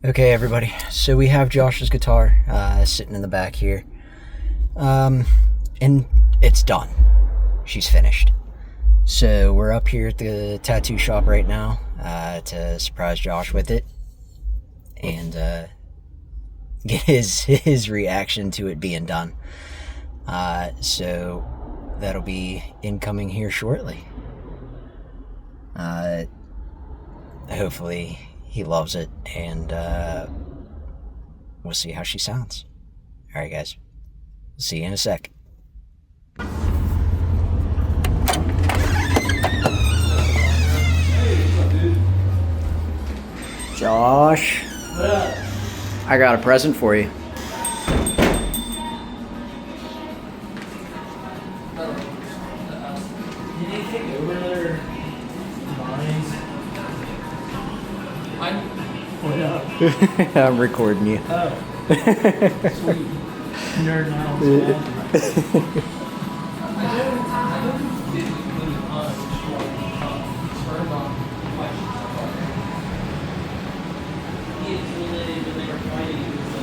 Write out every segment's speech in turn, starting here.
Okay, everybody. So we have Josh's guitar sitting in the back here. And it's done. She's finished. So we're up here at the tattoo shop right now to surprise Josh with it and get his reaction to it being done. So that'll be incoming here shortly. Hopefully he loves it, and we'll see how she sounds. All right, guys. See you in a sec. Josh, I got a present for you. Did they take over their minds? What up? I'm recording you. Oh. Sweet. Nerd knowledge. I don't really he is related when they were fighting. He was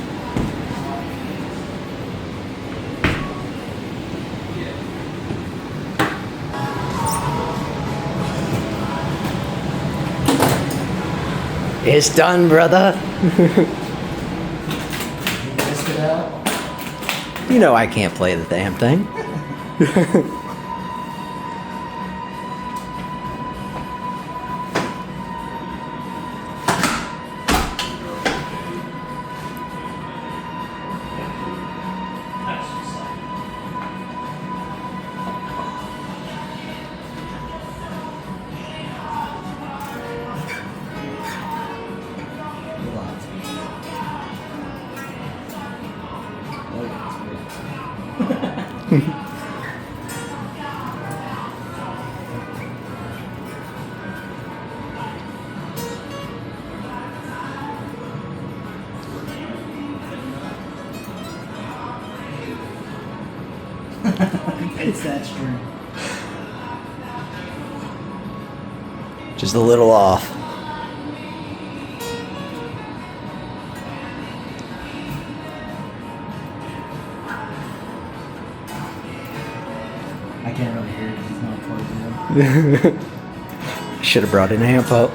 It's done, brother. messed it out. You know I can't play the damn thing. It's that string. Just a little off. I can't really hear it because it's not plugged in. Should have brought an amp up.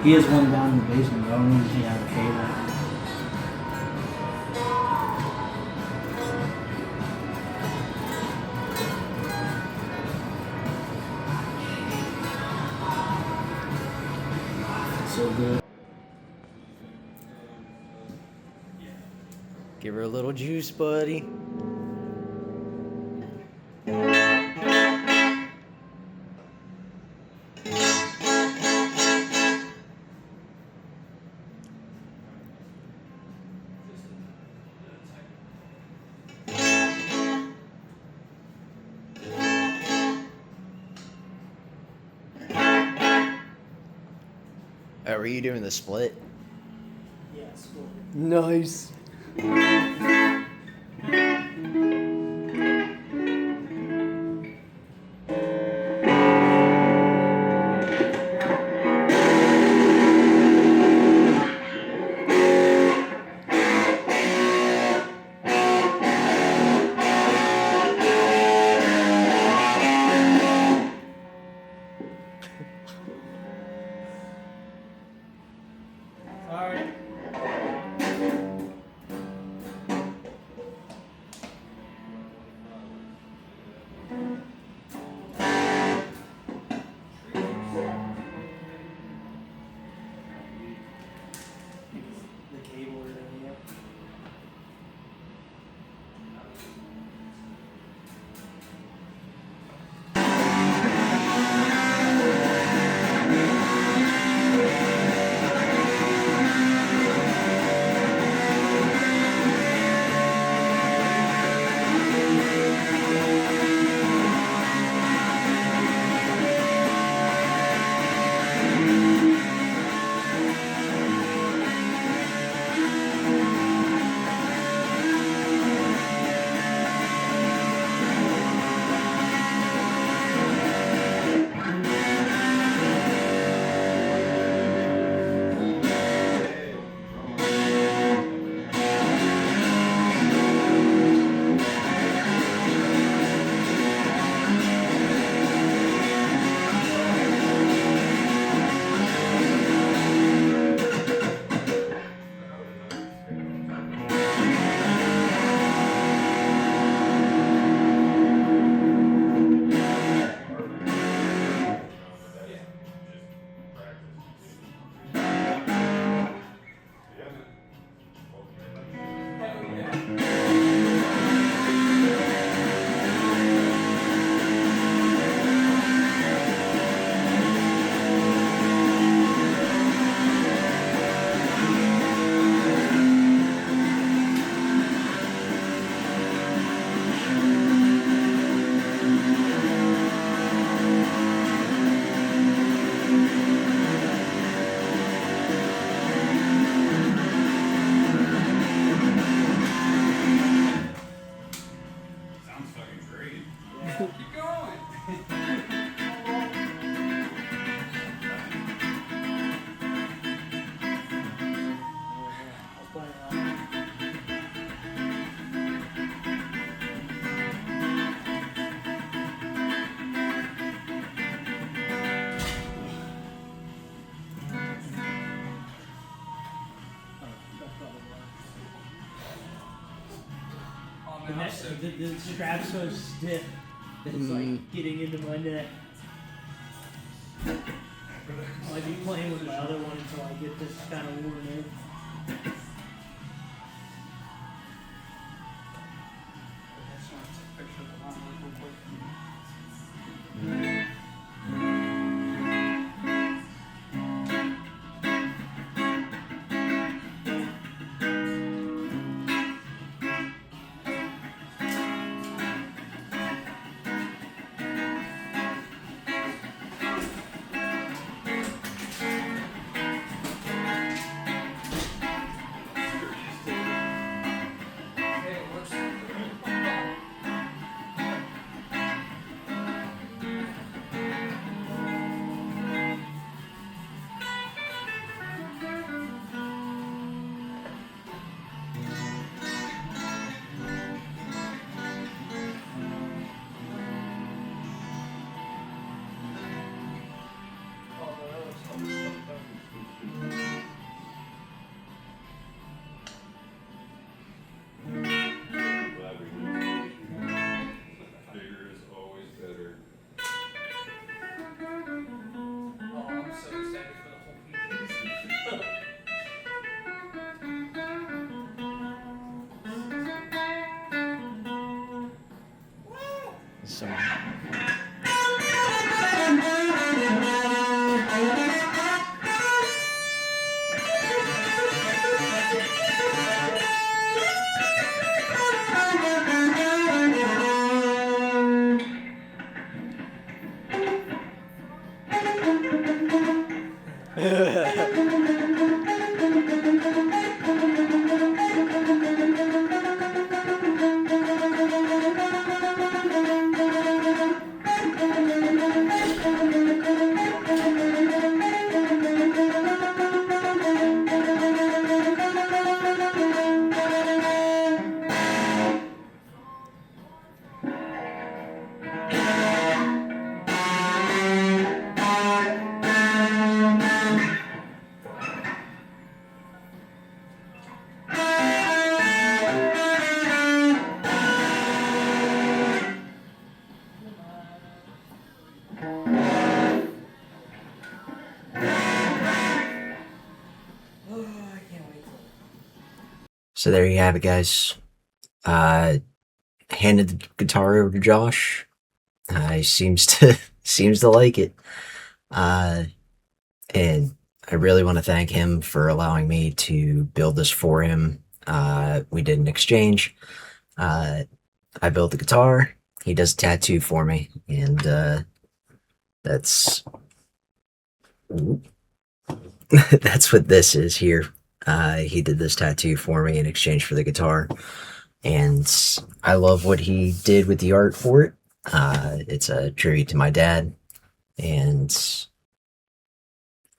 He has one down in the basement, but I don't even think I have a cable. So good. Give her a little juice, buddy. Were you doing the split? Yeah, it's cool. Nice. Alright. The strap's so stiff that it's like getting into my neck. I'll be playing with my other one until I get this kind of worn in. Bigger is always better. Oh, I'm so excited for the whole piece. Some So there you have it, guys. Handed the guitar over to Josh. He seems to like it. And I really want to thank him for allowing me to build this for him. We did an exchange. I built the guitar. He does a tattoo for me, and that's that's what this is here. He did this tattoo for me in exchange for the guitar, and I love what he did with the art for it. It's a tribute to my dad, and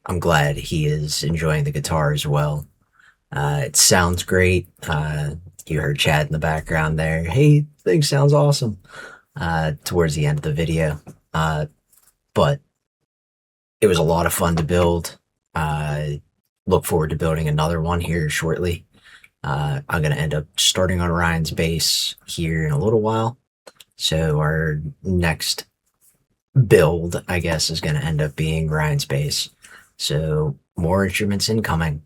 I'm glad he is enjoying the guitar as well. It sounds great. You heard Chad in the background there. Hey, thing sounds awesome. Towards the end of the video, but it was a lot of fun to build. Look forward to building another one here shortly. I'm going to end up starting on Ryan's bass here in a little while. So our next build, I guess, is going to end up being Ryan's bass. So more instruments incoming.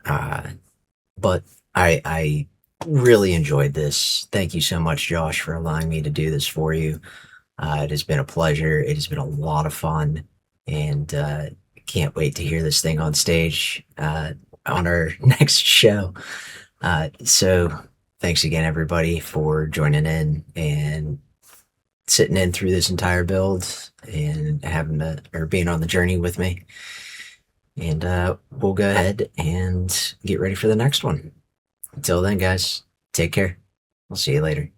But I really enjoyed this. Thank you so much, Josh, for allowing me to do this for you. It has been a pleasure. It has been a lot of fun. And can't wait to hear this thing on stage on our next show. So thanks again, everybody, for joining in and sitting in through this entire build and being on the journey with me. And we'll go ahead and get ready for the next one. Until then, guys, take care. I'll see you later.